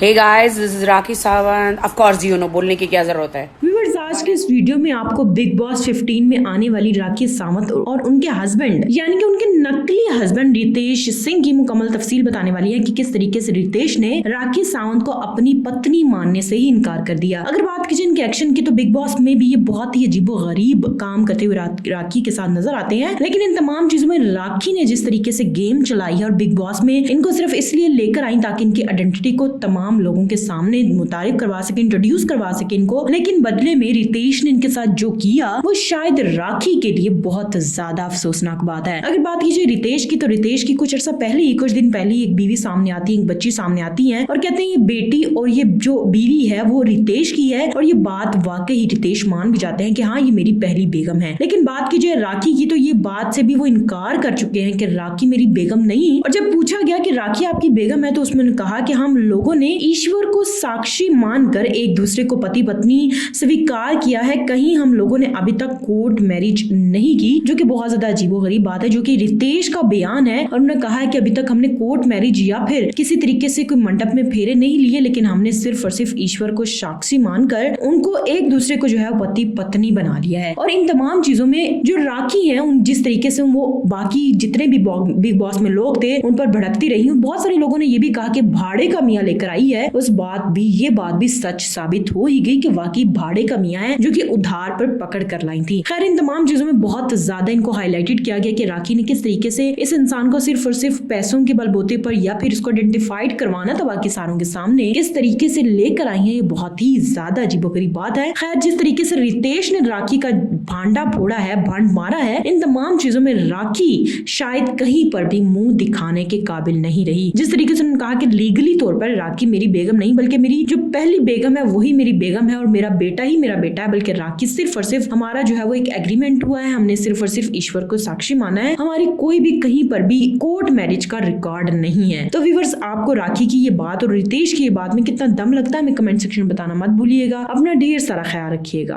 Hey guys, this is Rakhi Sawant. Of course you know, बोलने की क्या जरूरत है। व्यूअर्स, आज के इस वीडियो में आपको बिग बॉस 15 में आने वाली राखी सावंत और उनके हस्बैंड यानी कि उनके नकली हस्बैंड रितेश सिंह की मुकम्मल तफसील बताने वाली है कि किस तरीके से रितेश ने राखी सावंत को अपनी पत्नी मानने से ही इनकार कर दिया। अगर बात की जाए इनके एक्शन की तो बिग बॉस में भी ये बहुत ही अजीबो गरीब काम करते हुए राखी के साथ नजर आते हैं, लेकिन इन तमाम चीजों में राखी ने जिस तरीके से गेम चलाई है और बिग बॉस में इनको सिर्फ इसलिए लेकर आई ताकि इनकी आइडेंटिटी को तमाम लोगों के सामने मुतारिफ करवा सके, इंट्रोड्यूस करवा सके इनको, लेकिन बदले में रितेश ने इनके साथ जो किया वो शायद राखी के लिए बहुत ज्यादा अफसोसनाक बात है। अगर बात की जाए रितेश की तो रितेश की कुछ अर्सा पहले ही, कुछ दिन पहले एक बीवी सामने आती है, एक बच्ची सामने आती है और कहते हैं ये बेटी और ये जो बीवी है वो रितेश की है, और ये बात वाकई ही रितेश मान भी जाते हैं कि हाँ ये मेरी पहली बेगम है। लेकिन बात की जाए राखी की तो ये बात से भी वो इनकार कर चुके हैं कि राखी मेरी बेगम नहीं। और जब पूछा गया कि राखी आपकी बेगम है तो उसमें कहा कि हम लोगों ने ईश्वर को साक्षी मानकर एक दूसरे को पति पत्नी स्वीकार किया है, कहीं हम लोगों ने अभी तक कोर्ट मैरिज नहीं की, जो कि बहुत ज्यादा अजीबोगरीब बात है, जो कि रितेश का बयान है। और उन्होंने कहा है कि अभी तक हमने कोर्ट मैरिज या फिर किसी तरीके से कोई मंडप में फेरे नहीं लिए, लेकिन हमने सिर्फ और सिर्फ ईश्वर को साक्षी मानकर उनको एक दूसरे को जो है पति पत्नी बना लिया है। और इन तमाम चीजों में जो राखी है उन जिस तरीके से वो बाकी जितने भी बिग बॉस में लोग थे उन पर भड़कती रही, बहुत सारे लोगों ने ये भी कहा कि भाड़े का मियाँ लेकर आई है। ये बात भी सच साबित हो ही गई कि वाकई भाड़े का मियाँ है जो कि उधार पर पकड़ कर लाई थी। खैर इन तमाम चीजों में बहुत ज्यादा इनको हाईलाइटेड किया गया कि राखी ने किस तरीके से इस इंसान को सिर्फ और सिर्फ पैसों के बलबूते पर या फिर इसको आइडेंटिफाइड करवाना था बाकी सारों के सामने, किस तरीके से लेकर आई है, ये बहुत ही ज्यादा अजीबोगरीब बात है। खैर जिस तरीके से रितेश ने राखी का भांडा फोड़ा है, भांड मारा है, इन तमाम चीजों में राखी शायद कहीं पर भी मुंह दिखाने के काबिल नहीं रही। जिस तरीके से उन्होंने कहा कि लीगली तौर पर राखी मेरी बेगम नहीं बल्कि मेरी जो पहली बेगम है वही मेरी बेगम है और मेरा बेटा ही मेरा बेटा है, बल्कि राखी सिर्फ और सिर्फ हमारा जो है वो एक एग्रीमेंट हुआ है, हमने सिर्फ और सिर्फ ईश्वर को साक्षी माना है, हमारी कोई भी कहीं पर भी कोर्ट मैरिज का रिकॉर्ड नहीं है। तो व्यूअर्स, आपको राखी की ये बात और रितेश की ये बात में कितना दम लगता है हमें कमेंट सेक्शन में बताना मत भूलिएगा। अपना ढेर सारा ख्याल रखिएगा।